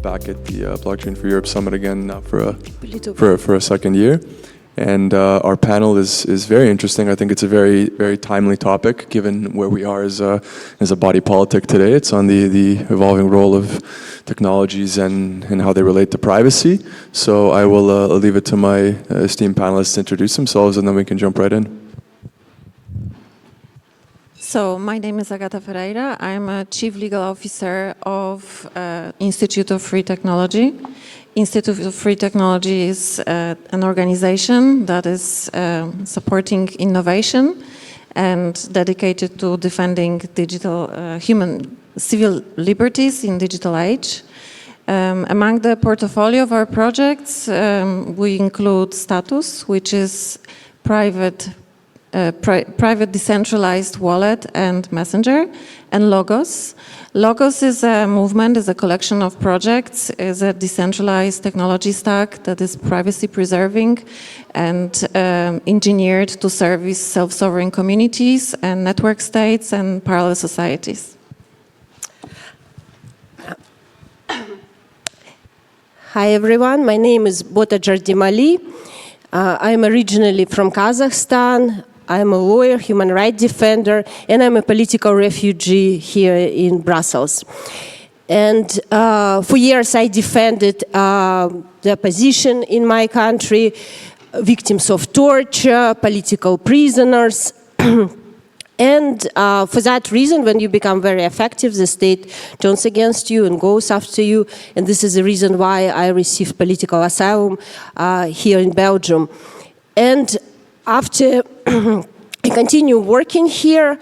back at the Blockchain for Europe Summit again now for a second year. And our panel is very interesting. I think it's a very timely topic given where we are as a body politic today. It's on the evolving role of technologies and how they relate to privacy. So I will leave it to my esteemed panelists to introduce themselves, and then we can jump right in. So my name is Agata Ferreira. I'm a Chief Legal Officer of Institute of Free Technology. Institute of Free Technology is an organization that is supporting innovation and dedicated to defending digital human civil liberties in digital age. Among the portfolio of our projects, we include Status, which is private decentralized wallet and messenger, and Logos. Logos is a movement, is a collection of projects, is a decentralized technology stack that is privacy preserving and engineered to service self-sovereign communities and network states and parallel societies. Hi everyone, my name is Bota Jardemalie. I'm originally from Kazakhstan. I'm a lawyer, human rights defender, and I'm a political refugee here in Brussels. And for years I defended the opposition in my country, victims of torture, political prisoners. And for that reason, when you become very effective, the state turns against you and goes after you. And this is the reason why I received political asylum here in Belgium. And after I continue working here,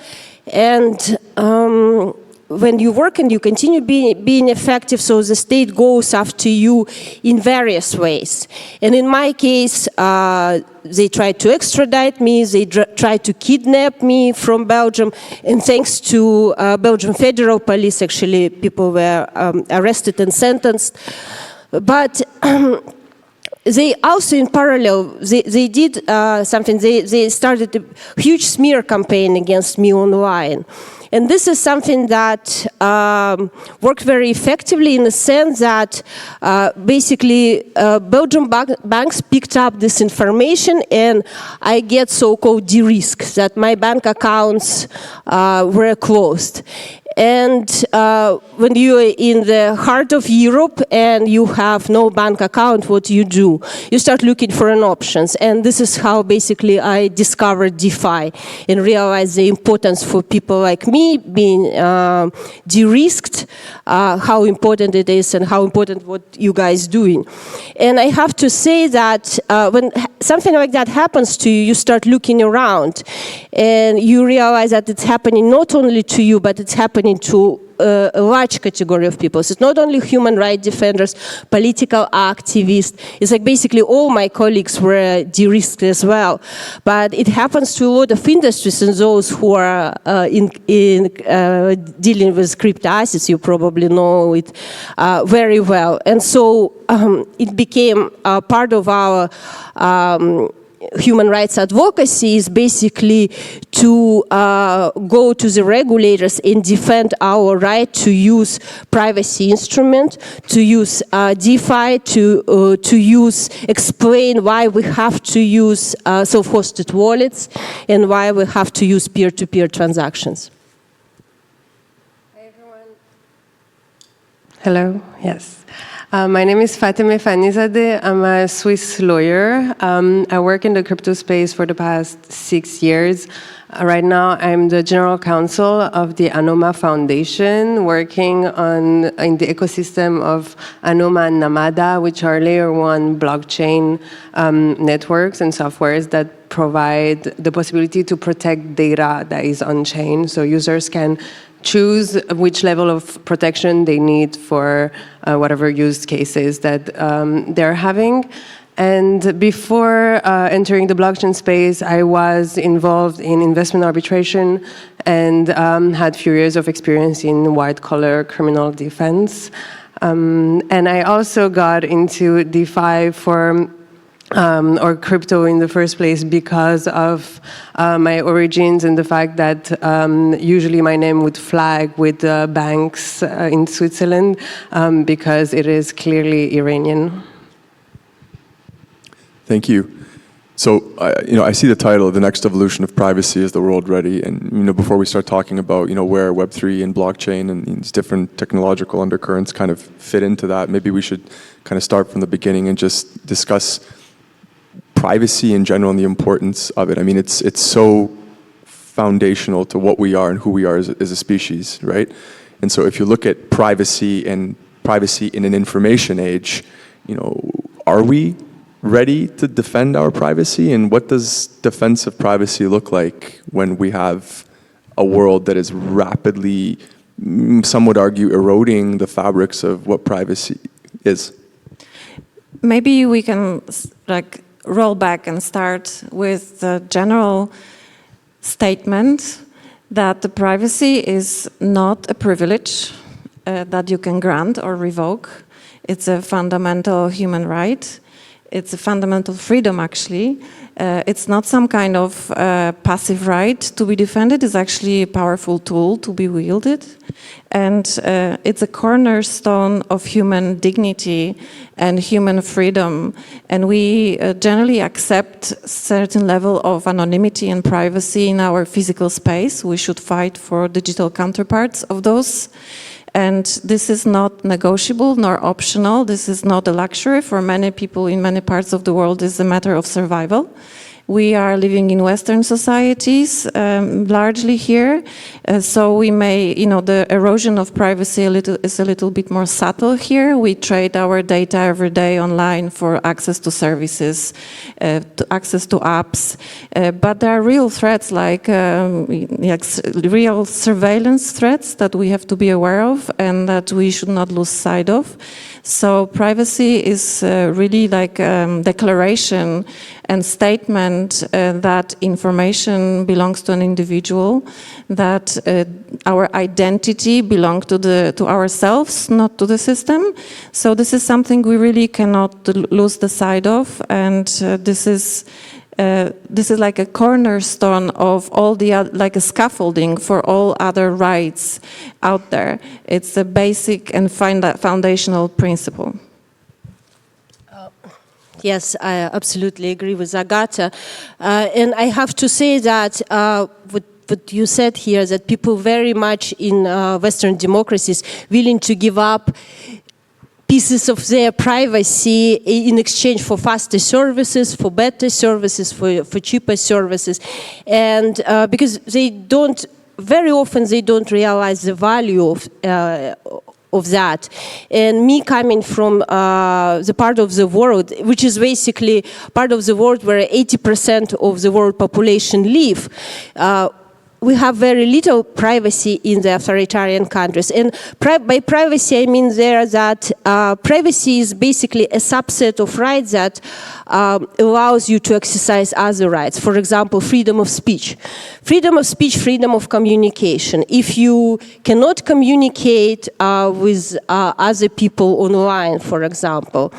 and when you work and you continue being effective, so the state goes after you in various ways. And in my case, they tried to extradite me, they tried to kidnap me from Belgium, and thanks to Belgian Federal Police, actually, people were arrested and sentenced. But they also, in parallel, they did something. They started a huge smear campaign against me online. And this is something that worked very effectively in the sense that basically Belgian banks picked up this information, and I get so-called de-risk, that my bank accounts were closed. And when you are in the heart of Europe and you have no bank account, what do? You start looking for an options. And this is how basically I discovered DeFi and realized the importance for people like me being de-risked, how important it is and how important what you guys doing. And I have to say that when something like that happens to you, you start looking around and you realize that it's happening not only to you, but it's happening to a large category of people. So it's not only human rights defenders, political activists. It's like basically all my colleagues were de-risked as well. But it happens to a lot of industries and those who are in dealing with crypto assets. You probably know it very well. And so it became part of our human rights advocacy is basically to go to the regulators and defend our right to use privacy instrument, to use DeFi, to explain why we have to use self-hosted wallets and why we have to use peer-to-peer transactions. Hi everyone. Hello, yes. My name is Fatemeh Fannizadeh. I'm a Swiss lawyer. I work in the crypto space for the past 6 years. Right now, I'm the general counsel of the Anoma Foundation, working in the ecosystem of Anoma and Namada, which are layer 1 blockchain networks and softwares that provide the possibility to protect data that is on-chain, so users can choose which level of protection they need for whatever use cases that they're having. And before entering the blockchain space, I was involved in investment arbitration and had few years of experience in white-collar criminal defense. And I also got into DeFi for or crypto in the first place because of my origins and the fact that usually my name would flag with banks in Switzerland because it is clearly Iranian. Thank you. So, I see the title, The Next Evolution of Privacy, Is the World Ready? And, before we start talking about, where Web3 and blockchain and these different technological undercurrents kind of fit into that, maybe we should kind of start from the beginning and just discuss privacy in general and the importance of it. I mean, it's so foundational to what we are and who we are as a species, right? And so if you look at privacy and privacy in an information age, are we ready to defend our privacy? And what does defense of privacy look like when we have a world that is rapidly, some would argue, eroding the fabrics of what privacy is? Maybe we can roll back and start with the general statement that the privacy is not a privilege that you can grant or revoke. It's a fundamental human right. It's a fundamental freedom, actually. It's not some kind of passive right to be defended. It's actually a powerful tool to be wielded. And it's a cornerstone of human dignity and human freedom. And we generally accept certain level of anonymity and privacy in our physical space. We should fight for digital counterparts of those. And this is not negotiable nor optional. This is not a luxury. For many people in many parts of the world, it's a matter of survival. We are living in Western societies, largely here, so we may, the erosion of privacy is a little bit more subtle here. We trade our data every day online for access to services, access to apps, but there are real threats like real surveillance threats that we have to be aware of and that we should not lose sight of. So privacy is really like a declaration and statement that information belongs to an individual, that our identity belongs to ourselves, not to the system. So this is something we really cannot lose the sight of, and this is like a cornerstone of all the like a scaffolding for all other rights out there. It's a basic and foundational principle. Yes, I absolutely agree with Agata. And I have to say that what you said here, that people very much in Western democracies willing to give up pieces of their privacy in exchange for faster services, for better services, for cheaper services. And because very often they don't realize the value of that. And me coming from the part of the world, which is basically part of the world where 80% of the world population live, we have very little privacy in the authoritarian countries. And by privacy, I mean there that privacy is basically a subset of rights that allows you to exercise other rights. For example, freedom of speech. Freedom of speech, freedom of communication. If you cannot communicate with other people online, for example,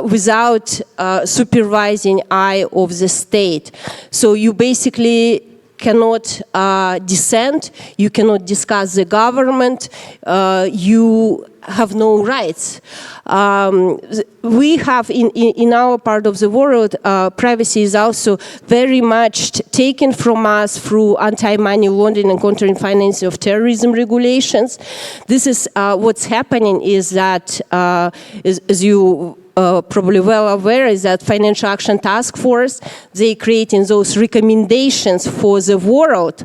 without supervising eye of the state, so you basically cannot dissent, you cannot discuss the government, you have no rights. We have in our part of the world, privacy is also very much taken from us through anti-money laundering and countering financing of terrorism regulations. This is what's happening is that, as you probably well aware, is that Financial Action Task Force, they creating those recommendations for the world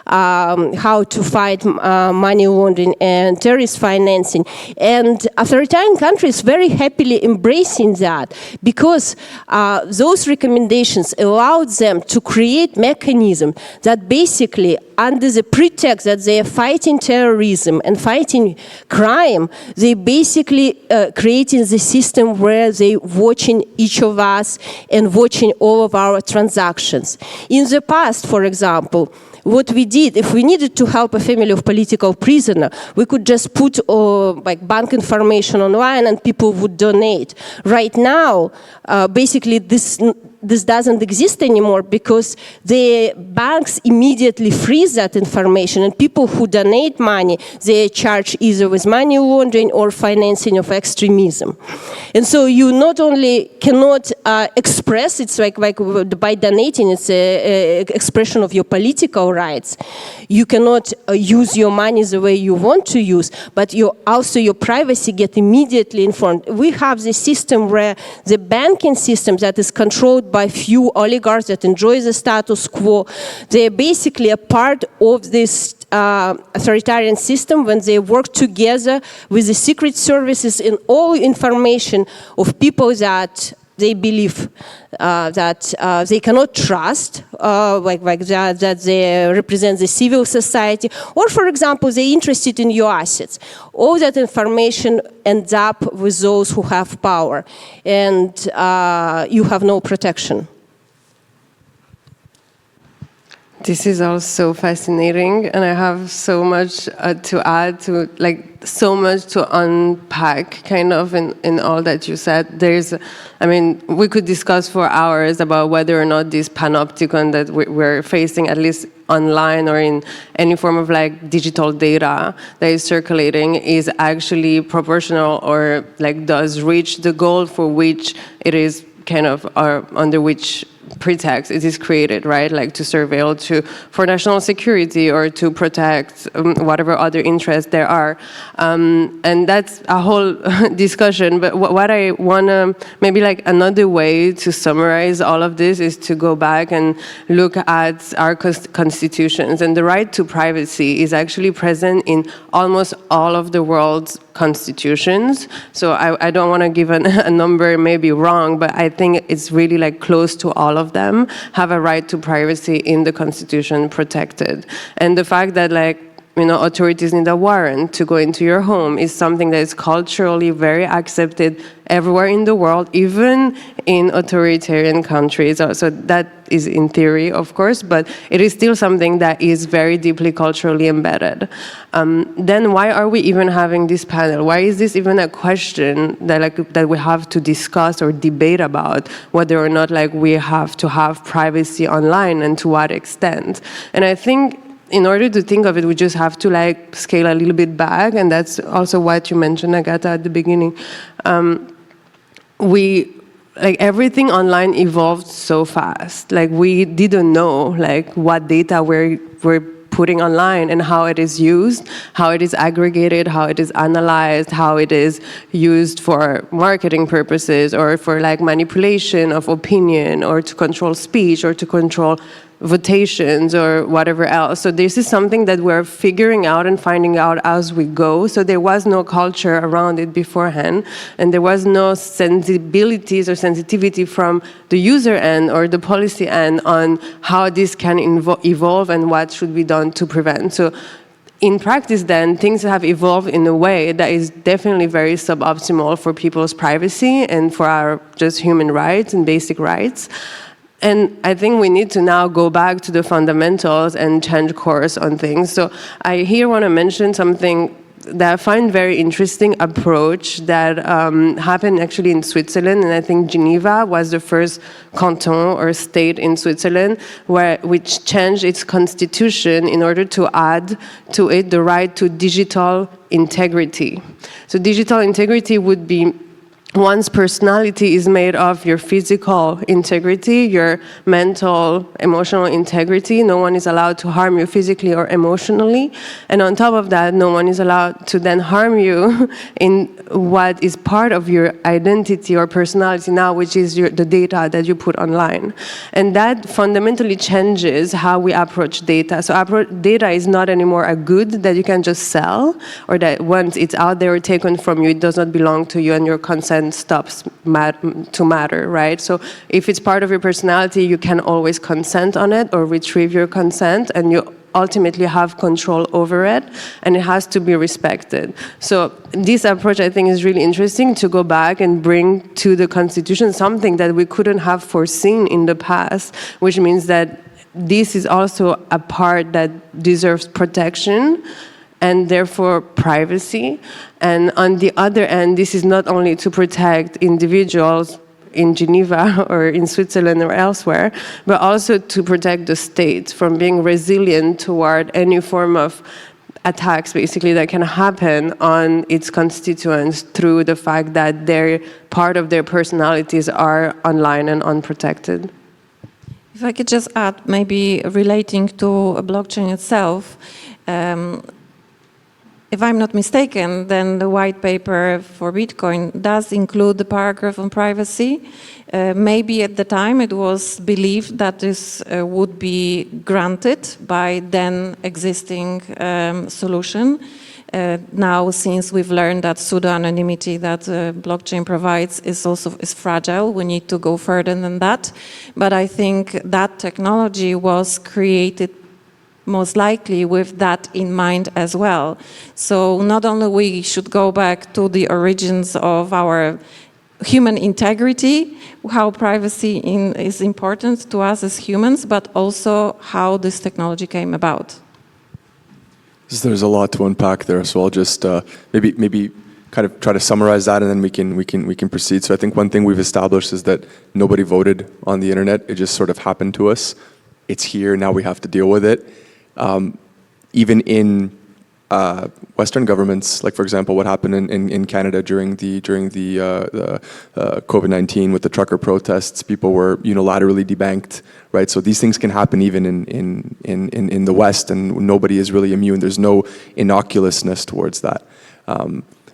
how to fight money laundering and terrorist financing. And authoritarian countries very happily embracing that because those recommendations allowed them to create mechanisms that basically, under the pretext that they are fighting terrorism and fighting crime, they basically creating the system where they watching each of us and watching all of our transactions. In the past, for example, what we did, if we needed to help a family of political prisoner, we could just put like bank information online and people would donate. Right now, basically this doesn't exist anymore because the banks immediately freeze that information, and people who donate money, they charge either with money laundering or financing of extremism. And so you not only cannot express, it's like by donating, it's an expression of your political rights. You cannot use your money the way you want to use, but also your privacy get immediately informed. We have this system where the banking system that is controlled by few oligarchs that enjoy the status quo, they're basically a part of this authoritarian system when they work together with the secret services in all information of people that they believe that they cannot trust, that they represent the civil society, or for example, they're interested in your assets. All that information ends up with those who have power, and you have no protection. This is all so fascinating, and I have so much to add to, so much to unpack, kind of, in all that you said. We could discuss for hours about whether or not this panopticon that we're facing, at least online or in any form of digital data that is circulating, is actually proportional or does reach the goal for which it is under which pretext it is created, right? To surveil, for national security or to protect whatever other interests there are. And that's a whole discussion. But what I want to, maybe another way to summarize all of this is to go back and look at our constitutions. And the right to privacy is actually present in almost all of the world's constitutions. So I don't want to give a number, maybe wrong, but I think it's really close to all of them have a right to privacy in the constitution protected. And the fact that authorities need a warrant to go into your home is something that is culturally very accepted everywhere in the world, even in authoritarian countries. So that is in theory, of course, but it is still something that is very deeply culturally embedded. Then why are we even having this panel? Why is this even a question that we have to discuss or debate about, whether or not we have to have privacy online and to what extent? And I think in order to think of it, we just have to scale a little bit back, and that's also what you mentioned, Agata, at the beginning. Everything online evolved so fast. We didn't know what data we're putting online and how it is used, how it is aggregated, how it is analyzed, how it is used for marketing purposes or for manipulation of opinion or to control speech or to control votations or whatever else. So this is something that we're figuring out and finding out as we go. So there was no culture around it beforehand, and there was no sensibilities or sensitivity from the user end or the policy end on how this can evolve and what should be done to prevent. So in practice, then, things have evolved in a way that is definitely very suboptimal for people's privacy and for our just human rights and basic rights. And I think we need to now go back to the fundamentals and change course on things. So I here want to mention something that I find very interesting approach that happened actually in Switzerland, and I think Geneva was the first canton or state in Switzerland which changed its constitution in order to add to it the right to digital integrity. So digital integrity would be one's personality is made of your physical integrity, your mental, emotional integrity. No one is allowed to harm you physically or emotionally. And on top of that, no one is allowed to then harm you in what is part of your identity or personality now, which is the data that you put online. And that fundamentally changes how we approach data. So data is not anymore a good that you can just sell, or that once it's out there or taken from you, it does not belong to you and your consent stops to matter, right? So if it's part of your personality, you can always consent on it or retrieve your consent, and you ultimately have control over it, and it has to be respected. So this approach, I think, is really interesting to go back and bring to the Constitution something that we couldn't have foreseen in the past, which means that this is also a part that deserves protection and therefore privacy. And on the other end, this is not only to protect individuals in Geneva or in Switzerland or elsewhere, but also to protect the state from being resilient toward any form of attacks, basically, that can happen on its constituents through the fact that part of their personalities are online and unprotected. If I could just add, maybe relating to a blockchain itself, if I'm not mistaken, then the white paper for Bitcoin does include the paragraph on privacy. Maybe at the time it was believed that this would be granted by then existing solution. Now, since we've learned that pseudo-anonymity that blockchain provides is fragile, we need to go further than that. But I think that technology was created most likely with that in mind as well. So not only we should go back to the origins of our human integrity, how privacy is important to us as humans, but also how this technology came about. There's a lot to unpack there, so I'll just maybe kind of try to summarize that, and then we can proceed. So I think one thing we've established is that nobody voted on the internet; it just sort of happened to us. It's here now; we have to deal with it. Even in Western governments, like for example, what happened in Canada during the COVID-19 with the trucker protests, people were unilaterally debanked, right? So these things can happen even in the West, and nobody is really immune. There's no innocuousness towards that.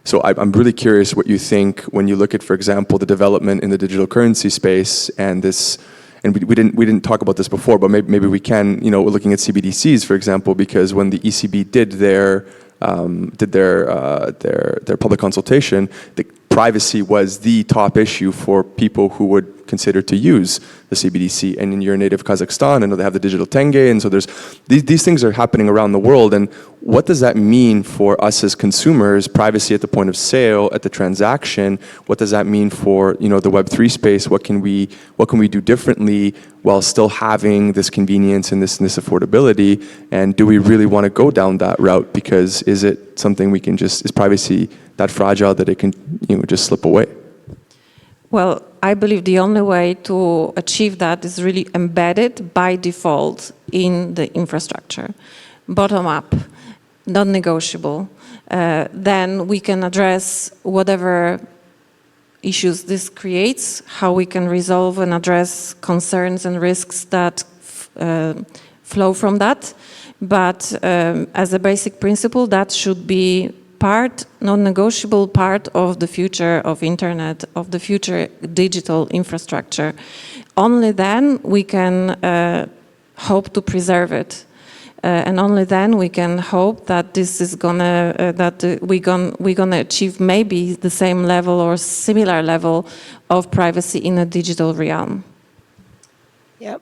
So I'm really curious what you think when you look at, for example, the development in the digital currency space and this. And we didn't talk about this before, but maybe we can. We're looking at CBDCs, for example, because when the ECB did their public consultation, the privacy was the top issue for people who would consider to use the CBDC. And in your native Kazakhstan, I know they have the digital tenge, and so there's these things are happening around the world. And what does that mean for us as consumers? Privacy at the point of sale, at the transaction. What does that mean for the Web3 space? What can we do differently while still having this convenience and this affordability? And do we really want to go down that route? Because is it something we can is privacy that fragile that it can just slip away? Well, I believe the only way to achieve that is really embedded by default in the infrastructure, bottom up, non-negotiable. Then we can address whatever issues this creates, how we can resolve and address concerns and risks that flow from that. But as a basic principle, that should be non-negotiable part of the future of internet, of the future digital infrastructure. Only then we can hope to preserve it. And only then we can hope that this is we're gonna achieve maybe the same level or similar level of privacy in a digital realm. Yeah.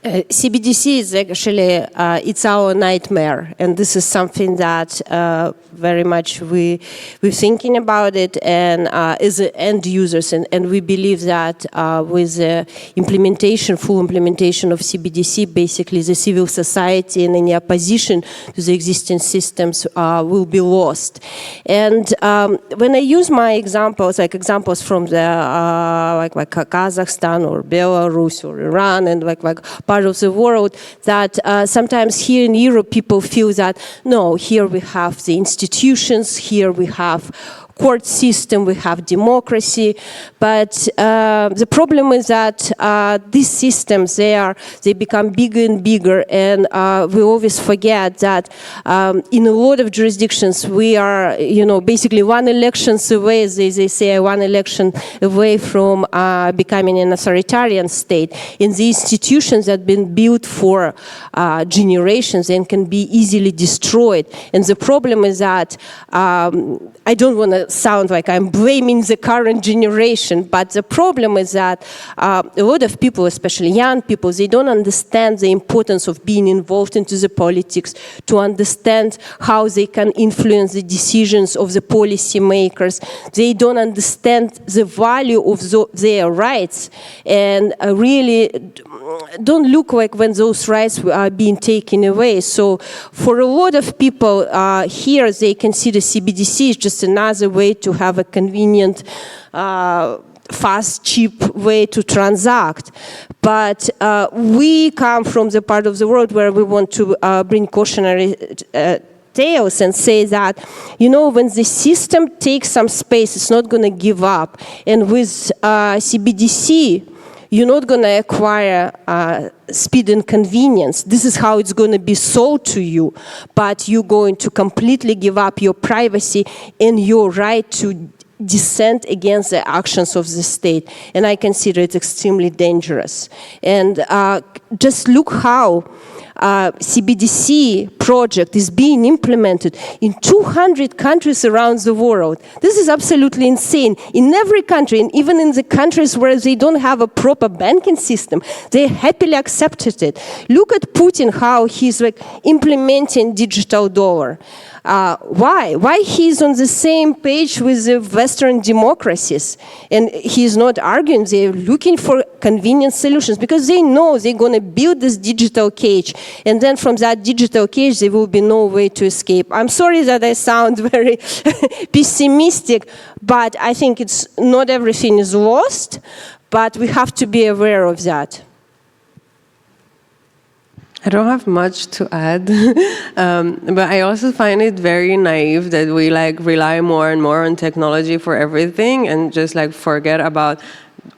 CBDC is actually, it's our nightmare, and this is something that very much we're thinking about it, and as end users, and we believe that with the full implementation of CBDC, basically the civil society and any opposition to the existing systems will be lost. And when I use my examples, like examples from the like Kazakhstan or Belarus or Iran, and like part of the world, that sometimes here in Europe people feel that no, here we have the institutions, here we have court system, we have democracy, but the problem is that these systems, they become bigger and bigger, and we always forget that in a lot of jurisdictions we are, basically one election away, as they say, one election away from becoming an authoritarian state. And the institutions that have been built for generations and can be easily destroyed. And the problem is that I don't want to to sound like I'm blaming the current generation, but the problem is that a lot of people, especially young people, they don't understand the importance of being involved into the politics, to understand how they can influence the decisions of the policymakers. They don't understand the value of their rights, and really don't look like when those rights are being taken away. So for a lot of people here, they consider CBDC is just another way to have a convenient, fast, cheap way to transact. But we come from the part of the world where we want to bring cautionary tales and say that, you know, when the system takes some space, it's not going to give up. And with CBDC, you're not going to acquire speed and convenience. This is how it's going to be sold to you. But you're going to completely give up your privacy and your right to dissent against the actions of the state. And I consider it extremely dangerous. And just look how CBDC project is being implemented in 200 countries around the world. This is absolutely insane. In every country, and even in the countries where they don't have a proper banking system, they happily accepted it. Look at Putin, how he's like implementing digital dollar. Why? Why he's on the same page with the Western democracies? And he's not arguing, they're looking for convenient solutions because they know they're going to build this digital cage. And then from that digital cage, there will be no way to escape. I'm sorry that I sound very pessimistic, but I think it's not everything is lost, but we have to be aware of that. I don't have much to add, but I also find it very naive that we like rely more and more on technology for everything and just like forget about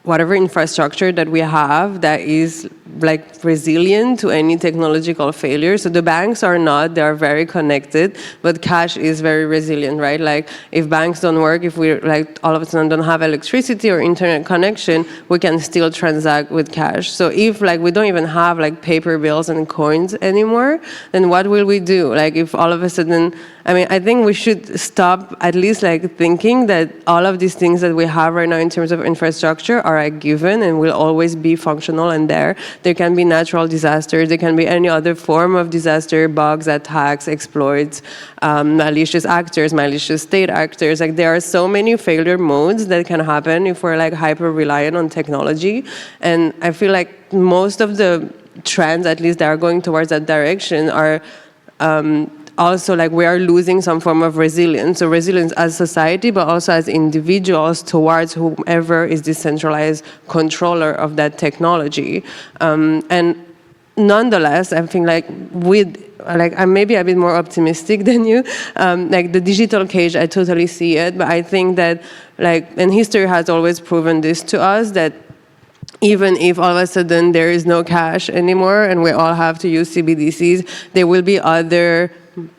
whatever infrastructure that we have that is like resilient to any technological failure. So the banks are not, they are very connected, but cash is very resilient, right? Like if banks don't work, if we like all of a sudden don't have electricity or internet connection, we can still transact with cash. So if like we don't even have like paper bills and coins anymore, then what will we do? Like if all of a sudden, I mean, I think we should stop at least like thinking that all of these things that we have right now in terms of infrastructure are a given and will always be functional and there. There can be natural disasters, there can be any other form of disaster, bugs, attacks, exploits, malicious actors, malicious state actors. Like there are so many failure modes that can happen if we're like hyper reliant on technology. And I feel like most of the trends, at least that are going towards that direction, are also like we are losing some form of resilience. So resilience as society, but also as individuals towards whomever is the centralized controller of that technology. And nonetheless, I think like I'm maybe a bit more optimistic than you. Like the digital cage, I totally see it, but I think that like, and history has always proven this to us, that even if all of a sudden there is no cash anymore and we all have to use CBDCs, there will be other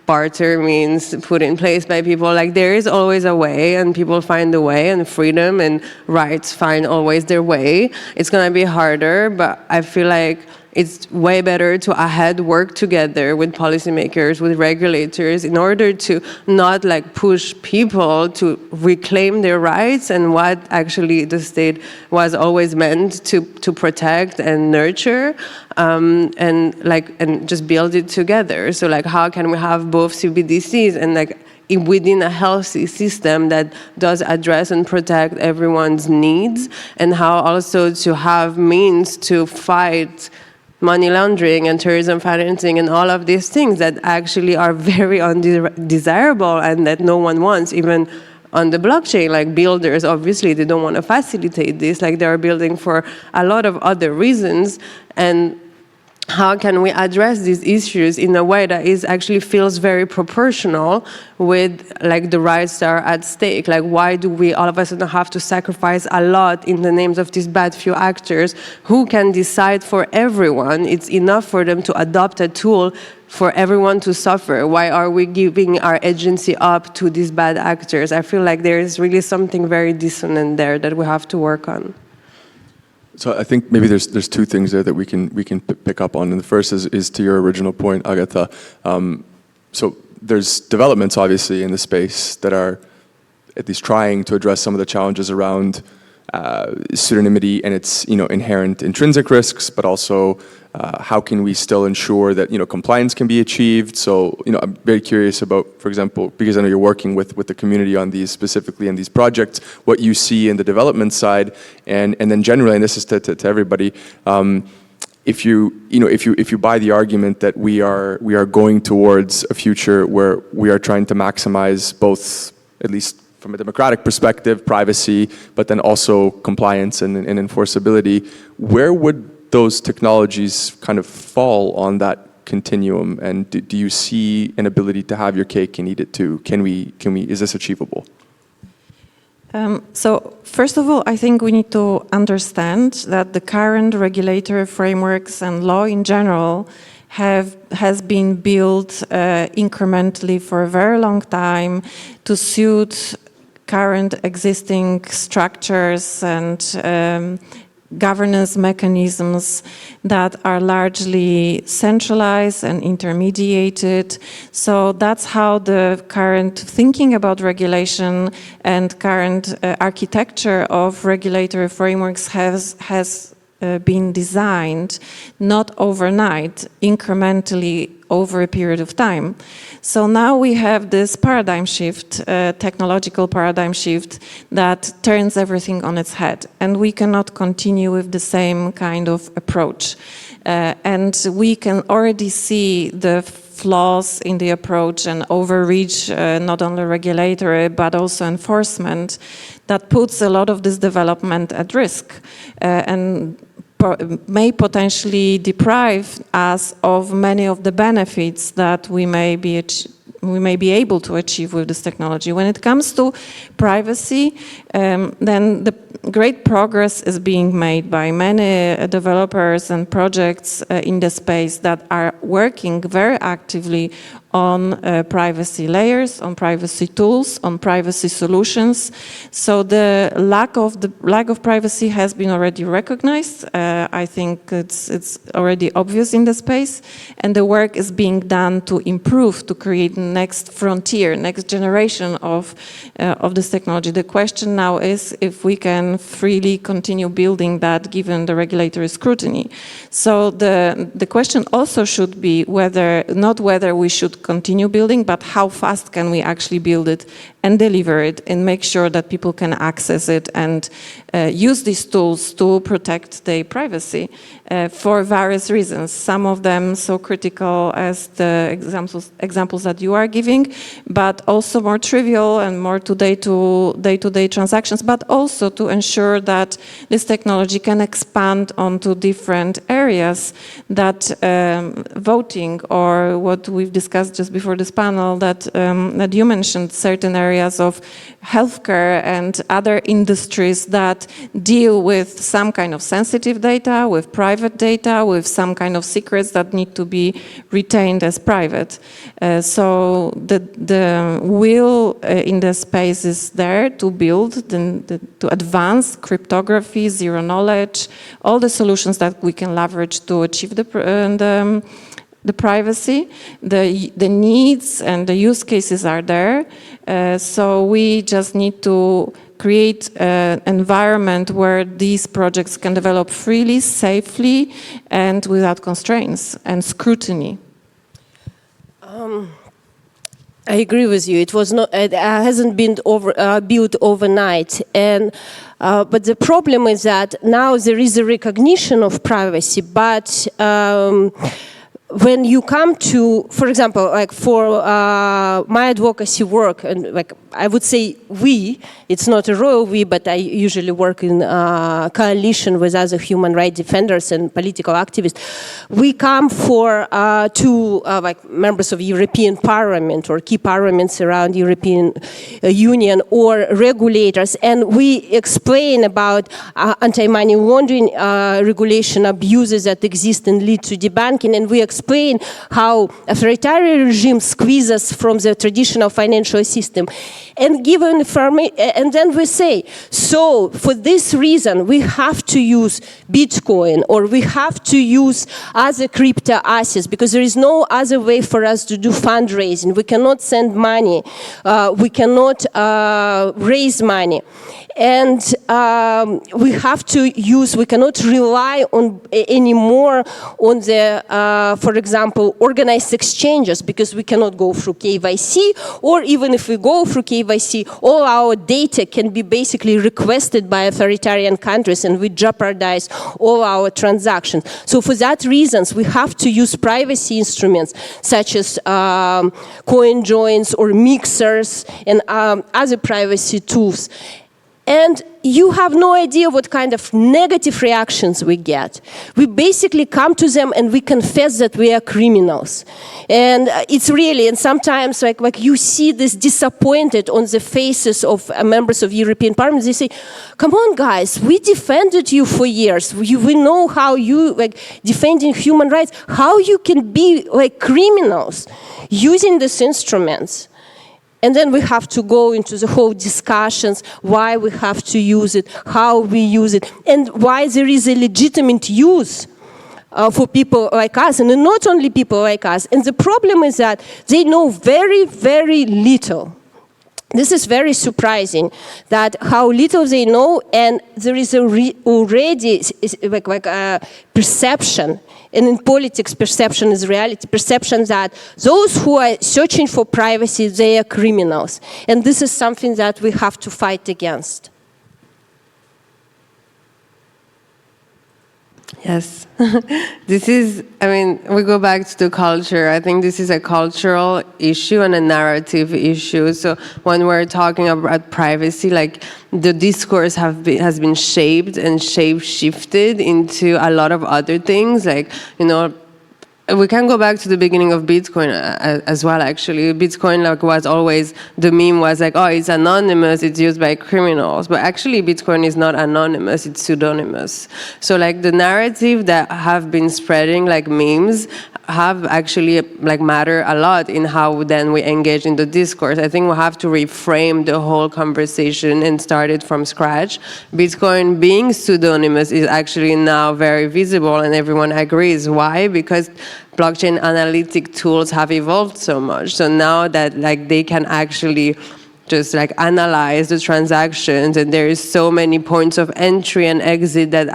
barter means put in place by people. Like there is always a way and people find a way, and freedom and rights find always their way. It's going to be harder, but I feel like it's way better to work together with policymakers, with regulators, in order to not like push people to reclaim their rights and what actually the state was always meant to protect and nurture, and just build it together. So like, how can we have both CBDCs and like within a healthy system that does address and protect everyone's needs, and how also to have means to fight money laundering and terrorism financing and all of these things that actually are very undesirable and that no one wants, even on the blockchain. Like builders, obviously, they don't want to facilitate this. Like they are building for a lot of other reasons. And how can we address these issues in a way that actually feels very proportional with like the rights that are at stake? Like why do we all of a sudden have to sacrifice a lot in the names of these bad few actors who can decide for everyone? It's enough for them to adopt a tool for everyone to suffer. Why are we giving our agency up to these bad actors? I feel like there is really something very dissonant there that we have to work on. So I think maybe there's two things there that we can pick up on, and the first is to your original point, Agata. So there's developments obviously in the space that are at least trying to address some of the challenges around pseudonymity and its inherent intrinsic risks, but also how can we still ensure that compliance can be achieved. So I'm very curious about, for example, because I know you're working with the community on these specifically in these projects, what you see in the development side, and then generally, and this is to everybody. If you buy the argument that we are going towards a future where we are trying to maximize both, at least from a democratic perspective, privacy, but then also compliance and enforceability, where would those technologies kind of fall on that continuum? And do you see an ability to have your cake and eat it too? Is this achievable? So first of all, I think we need to understand that the current regulatory frameworks and law in general has been built incrementally for a very long time to suit current existing structures and governance mechanisms that are largely centralized and intermediated. So that's how the current thinking about regulation and current architecture of regulatory frameworks has been designed, not overnight, incrementally over a period of time. So now we have this paradigm shift, technological paradigm shift that turns everything on its head, and we cannot continue with the same kind of approach. And we can already see the flaws in the approach and overreach, not only regulatory but also enforcement, that puts a lot of this development at risk and may potentially deprive us of many of the benefits that we may be able to achieve with this technology. When it comes to privacy, then the great progress is being made by many developers and projects in the space that are working very actively on privacy layers, on privacy tools, on privacy solutions. So the lack of privacy has been already recognized. I think it's already obvious in the space, and the work is being done to improve, to create next frontier, next generation of this technology. The question now is if we can freely continue building that given the regulatory scrutiny. So the question also should be not whether we should continue building, but how fast can we actually build it and deliver it and make sure that people can access it and use these tools to protect their privacy for various reasons. Some of them so critical as the examples that you are giving, but also more trivial and more day-to-day transactions, but also to ensure that this technology can expand onto different areas that voting, or what we've discussed just before this panel, that you mentioned, certain areas of healthcare and other industries that deal with some kind of sensitive data, with private data, with some kind of secrets that need to be retained as private. So the will in the space is there to build, to advance cryptography, zero knowledge, all the solutions that we can leverage to achieve the privacy. The needs and the use cases are there. So we just need to create an environment where these projects can develop freely, safely, and without constraints and scrutiny. I agree with you. It hasn't been built overnight, but the problem is that now there is a recognition of privacy, but when you come to, for example, like for my advocacy work, and like I would say it's not a royal we, but I usually work in coalition with other human rights defenders and political activists. We come to like members of European Parliament or key parliaments around European Union or regulators, and we explain about anti-money laundering regulation abuses that exist and lead to debanking, and we explain explain how authoritarian regimes squeeze us from the traditional financial system, and give information, and then we say, so for this reason we have to use Bitcoin, or we have to use other crypto assets, because there is no other way for us to do fundraising. We cannot send money, we cannot raise money, and we have to use, we cannot rely on anymore on the, for example, organized exchanges, because we cannot go through KYC, or even if we go through KYC, all our data can be basically requested by authoritarian countries, and we jeopardize all our transactions. So for that reasons, we have to use privacy instruments such as coin joins or mixers and other privacy tools. And you have no idea what kind of negative reactions we get. We basically come to them and we confess that we are criminals. And it's really, and sometimes like you see this disappointed on the faces of members of European Parliament. They say, come on guys, we defended you for years. We know how you, like, defending human rights, how you can be like criminals using these instruments. And then we have to go into the whole discussions, why we have to use it, how we use it, and why there is a legitimate use for people like us, and not only people like us. And the problem is that they know very, very little. This is very surprising, that how little they know, and there is already like a perception, and in politics perception is reality, perception that those who are searching for privacy, they are criminals. And this is something that we have to fight against. Yes. This is, I mean, we go back to the culture. I think this is a cultural issue and a narrative issue. So when we're talking about privacy, like the discourse has been shaped and shape-shifted into a lot of other things, like, you know, we can go back to the beginning of Bitcoin as well, actually. Bitcoin was always, the meme was like, oh, it's anonymous, it's used by criminals. But actually, Bitcoin is not anonymous, it's pseudonymous. So like the narrative that have been spreading like memes have actually like matter a lot in how then we engage in the discourse. I think we have to reframe the whole conversation and start it from scratch. Bitcoin being pseudonymous is actually now very visible, and everyone agrees. Why? Because blockchain analytic tools have evolved so much. So now that like they can actually just like analyze the transactions, and there is so many points of entry and exit that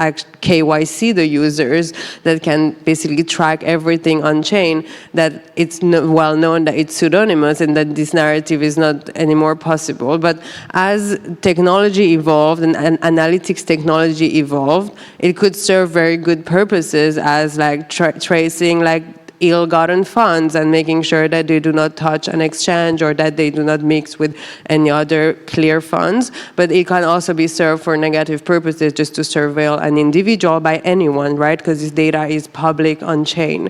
KYC the users, that can basically track everything on chain, that it's well known that it's pseudonymous and that this narrative is not anymore possible. But as technology evolved and analytics technology evolved, it could serve very good purposes as like tracing like ill-gotten funds and making sure that they do not touch an exchange or that they do not mix with any other clear funds. But it can also be served for negative purposes, just to surveil an individual by anyone, right? Because this data is public on chain.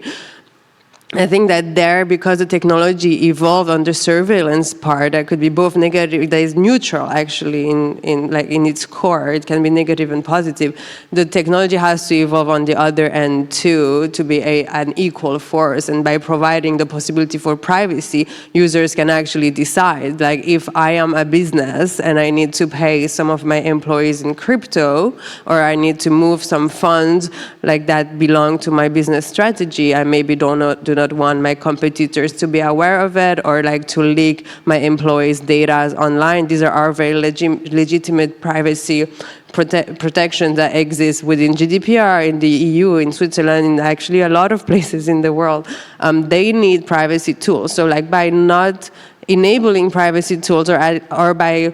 I think that there, because the technology evolved on the surveillance part, that could be both negative, that is neutral actually in its core. It can be negative and positive. The technology has to evolve on the other end too, to be an equal force. And by providing the possibility for privacy, users can actually decide, like if I am a business and I need to pay some of my employees in crypto, or I need to move some funds like that belong to my business strategy, I maybe do not want my competitors to be aware of it, or like to leak my employees' data online. These are very legitimate privacy protections that exist within GDPR, in the EU, in Switzerland, in actually a lot of places in the world. They need privacy tools. So like by not enabling privacy tools, or by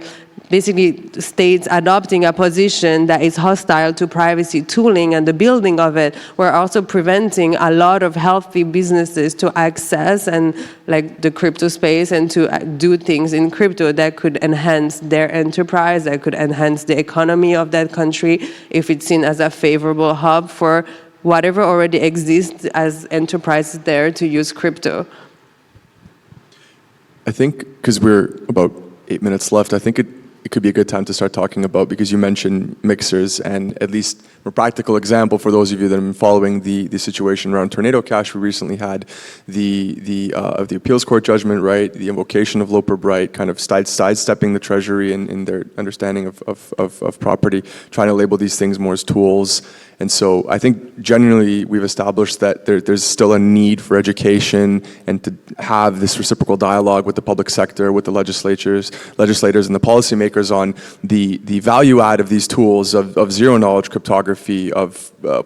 basically states adopting a position that is hostile to privacy tooling and the building of it, we're also preventing a lot of healthy businesses to access and like the crypto space and to do things in crypto that could enhance their enterprise, that could enhance the economy of that country, if it's seen as a favorable hub for whatever already exists as enterprises there to use crypto. I think, because we're about 8 minutes left, I think it it could be a good time to start talking about, because you mentioned mixers, and at least a practical example for those of you that have been following the situation around tornado cash. We recently had the appeals court judgment, right? The invocation of Loper Bright, kind of sidestepping the Treasury in their understanding of property, trying to label these things more as tools. And so I think generally we've established that there's still a need for education and to have this reciprocal dialogue with the public sector, with the legislators and the policymakers on the value add of these tools of zero knowledge cryptography, of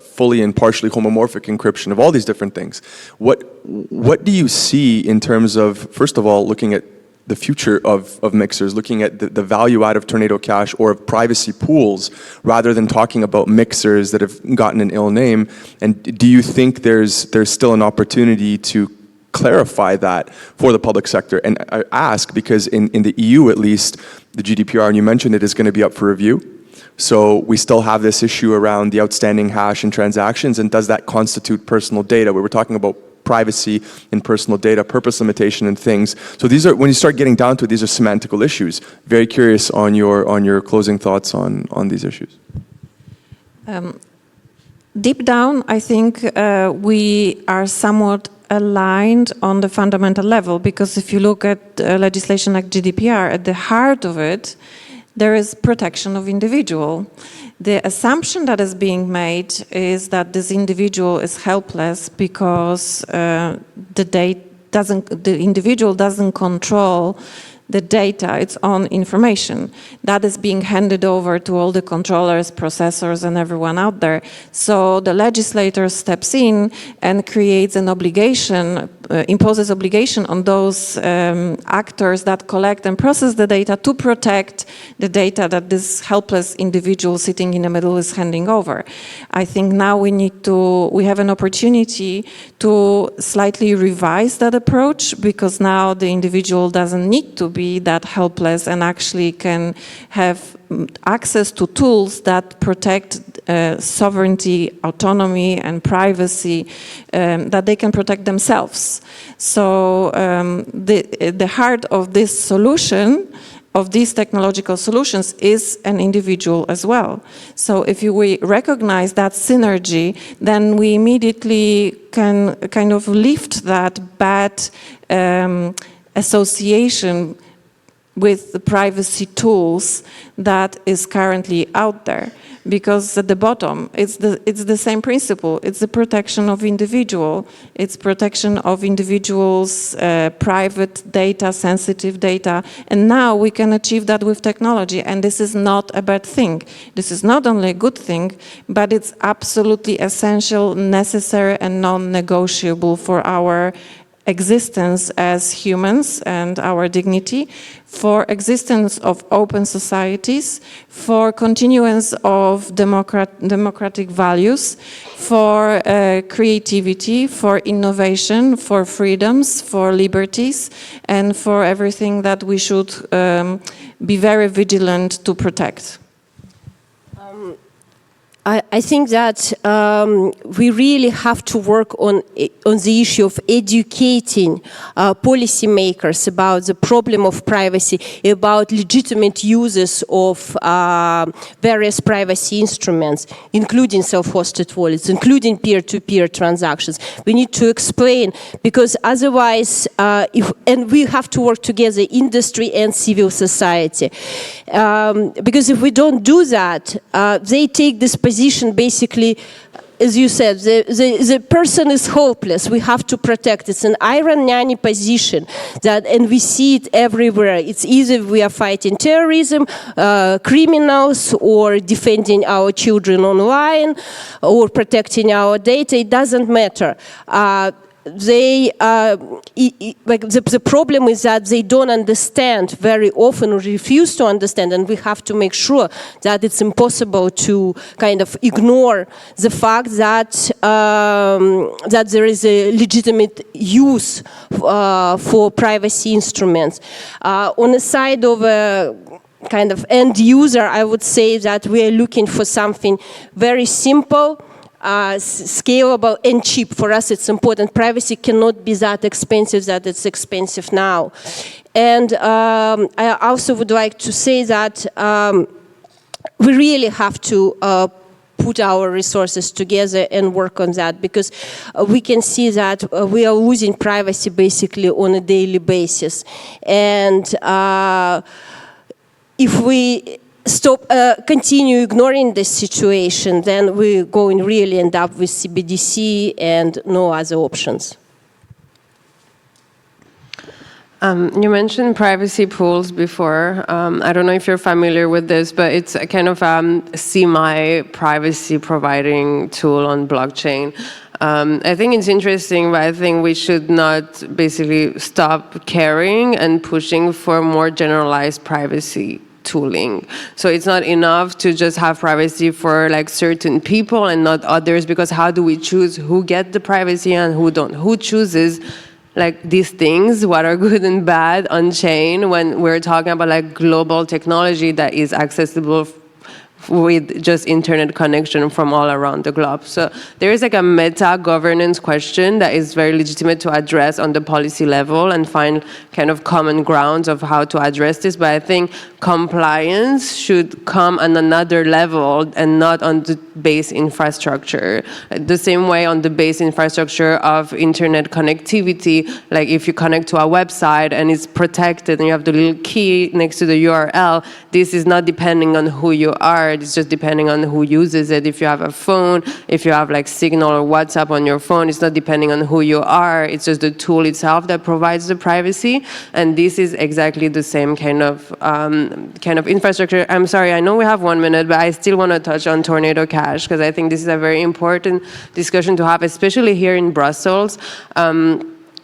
fully and partially homomorphic encryption, of all these different things. What do you see in terms of, first of all, looking at the future of mixers, looking at the value add of Tornado Cash or of privacy pools, rather than talking about mixers that have gotten an ill name? And do you think there's still an opportunity to clarify that for the public sector? And I ask because in the EU, at least, the GDPR, and you mentioned it, is going to be up for review. So we still have this issue around the outstanding hash and transactions, and does that constitute personal data? We were talking about privacy and personal data, purpose limitation and things. So these are, when you start getting down to it, these are semantical issues. Very curious on your closing thoughts on these issues. Deep down, I think we are somewhat aligned on the fundamental level, because if you look at legislation like GDPR, at the heart of it, there is protection of individual. The assumption that is being made is that this individual is helpless because the individual doesn't control the data, its own information. That is being handed over to all the controllers, processors, and everyone out there. So the legislator steps in and creates an obligation, imposes obligation on those actors that collect and process the data to protect the data that this helpless individual sitting in the middle is handing over. I think now we have an opportunity to slightly revise that approach, because now the individual doesn't need to be that helpless and actually can have access to tools that protect sovereignty, autonomy, and privacy, that they can protect themselves. So the heart of this solution, of these technological solutions, is an individual as well. So if we recognize that synergy, then we immediately can kind of lift that bad association with the privacy tools that is currently out there. Because at the bottom, it's the same principle. It's the protection of individual. It's protection of individuals' private data, sensitive data. And now we can achieve that with technology. And this is not a bad thing. This is not only a good thing, but it's absolutely essential, necessary, and non-negotiable for our existence as humans and our dignity, for existence of open societies, for continuance of democratic values, for creativity, for innovation, for freedoms, for liberties, and for everything that we should be very vigilant to protect. I think that we really have to work on the issue of educating policymakers about the problem of privacy, about legitimate uses of various privacy instruments, including self-hosted wallets, including peer-to-peer transactions. We need to explain, because otherwise, and we have to work together, industry and civil society. Because if we don't do that, they take this position basically, as you said, the person is hopeless. We have to protect. It's an iron nanny position, and we see it everywhere. It's either we are fighting terrorism, criminals, or defending our children online, or protecting our data. It doesn't matter. The problem is that they don't understand very often, or refuse to understand, and we have to make sure that it's impossible to kind of ignore the fact that that there is a legitimate use for privacy instruments. On the side of a kind of end user, I would say that we are looking for something very simple, scalable and cheap. For us, it's important. Privacy cannot be that expensive that it's expensive now. And I also would like to say that we really have to put our resources together and work on that, because we can see that we are losing privacy basically on a daily basis. And if we continue ignoring this situation, then we're going to really end up with CBDC and no other options. You mentioned privacy pools before. I don't know if you're familiar with this, but it's a kind of semi-privacy providing tool on blockchain. I think it's interesting, but I think we should not basically stop caring and pushing for more generalized privacy tooling. So it's not enough to just have privacy for like certain people and not others, because how do we choose who get the privacy and who don't? Who chooses like these things, what are good and bad on chain, when we're talking about like global technology that is accessible with just internet connection from all around the globe. So there is like a meta governance question that is very legitimate to address on the policy level and find kind of common grounds of how to address this. But I think compliance should come on another level and not on the base infrastructure. The same way on the base infrastructure of internet connectivity, like if you connect to a website and it's protected and you have the little key next to the URL, this is not depending on who you are. It's just depending on who uses it. If you have a phone, if you have like Signal or WhatsApp on your phone, it's not depending on who you are. It's just the tool itself that provides the privacy. And this is exactly the same kind of infrastructure. I'm sorry, I know we have 1 minute, but I still want to touch on Tornado Cash, because I think this is a very important discussion to have, especially here in Brussels.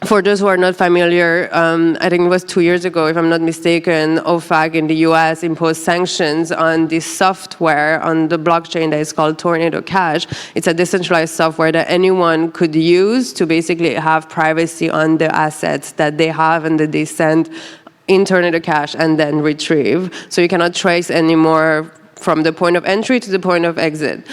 For those who are not familiar, I think it was 2 years ago, if I'm not mistaken, OFAC in the US imposed sanctions on this software on the blockchain that is called Tornado Cash. It's a decentralized software that anyone could use to basically have privacy on the assets that they have and that they send in Tornado Cash and then retrieve. So you cannot trace anymore from the point of entry to the point of exit.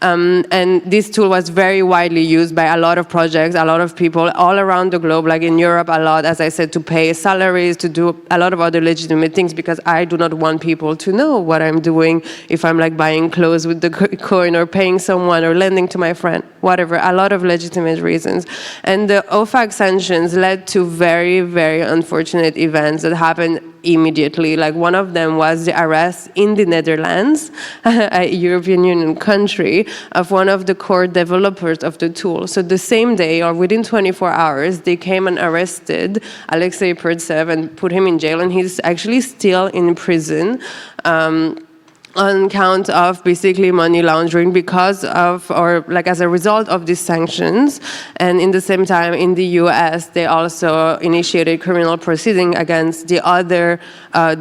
And this tool was very widely used by a lot of projects, a lot of people all around the globe, like in Europe a lot, as I said, to pay salaries, to do a lot of other legitimate things, because I do not want people to know what I'm doing if I'm like buying clothes with the coin or paying someone or lending to my friend, whatever, a lot of legitimate reasons. And the OFAC sanctions led to very, very unfortunate events that happened immediately. Like one of them was the arrest in the Netherlands, a European Union country, of one of the core developers of the tool. So the same day, or within 24 hours, they came and arrested Alexei Pertsev and put him in jail, and he's actually still in prison. On account of basically money laundering because of, or like as a result of these sanctions. And in the same time, in the US, they also initiated criminal proceeding against the other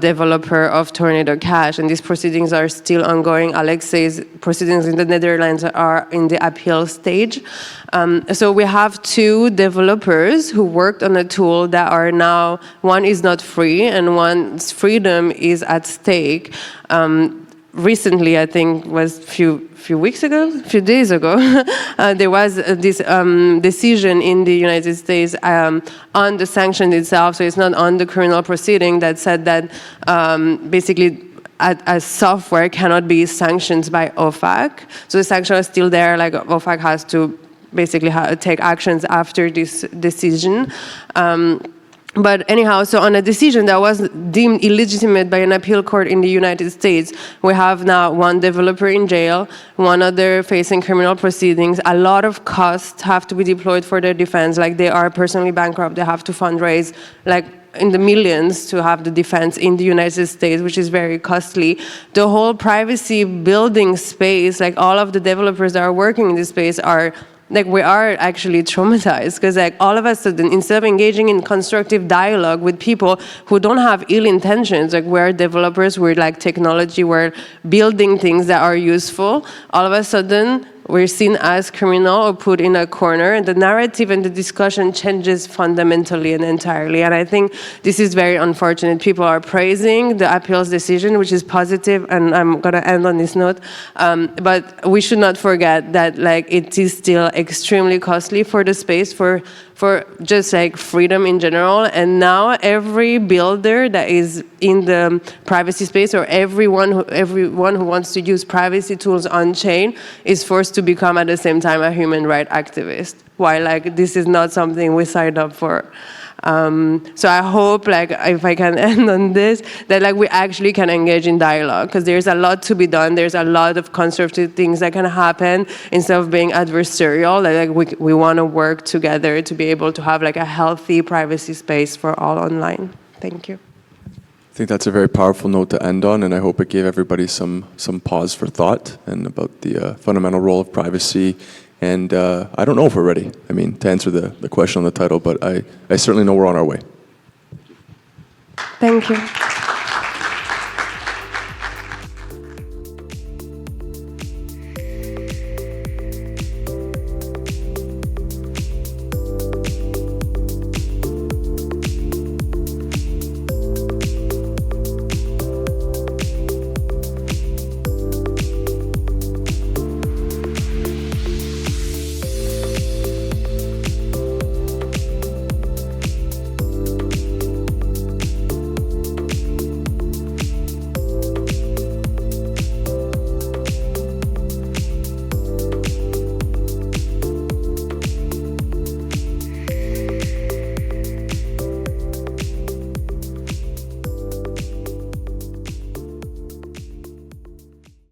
developer of Tornado Cash. And these proceedings are still ongoing. Alexei's proceedings in the Netherlands are in the appeal stage. So we have two developers who worked on a tool that are now, one is not free and one's freedom is at stake. Recently, I think was few days ago, there was this decision in the United States on the sanction itself. So it's not on the criminal proceeding, that said that basically a software cannot be sanctioned by OFAC. So the sanction is still there. Like OFAC has to basically take actions after this decision. But anyhow, so on a decision that was deemed illegitimate by an appeal court in the United States, we have now one developer in jail, one other facing criminal proceedings. A lot of costs have to be deployed for their defense. Like they are personally bankrupt, they have to fundraise like in the millions to have the defense in the United States, which is very costly. The whole privacy building space, like all of the developers that are working in this space are like we are actually traumatized, because like all of a sudden, instead of engaging in constructive dialogue with people who don't have ill intentions, like we're developers, we're like technology, we're building things that are useful, all of a sudden we're seen as criminal or put in a corner, and the narrative and the discussion changes fundamentally and entirely. And I think this is very unfortunate. People are praising the appeals decision, which is positive, and I'm going to end on this note. But we should not forget that like it is still extremely costly for the space, for for just like freedom in general. And now every builder that is in the privacy space, or everyone who wants to use privacy tools on chain, is forced to become at the same time a human rights activist. While like this is not something we signed up for. So I hope, like, if I can end on this, that like we actually can engage in dialogue, because there's a lot to be done. There's a lot of constructive things that can happen instead of being adversarial. Like we want to work together to be able to have like a healthy privacy space for all online. Thank you. I think that's a very powerful note to end on, and I hope it gave everybody some pause for thought and about the fundamental role of privacy. And I don't know if we're ready, I mean, to answer the question on the title, but I certainly know we're on our way. Thank you.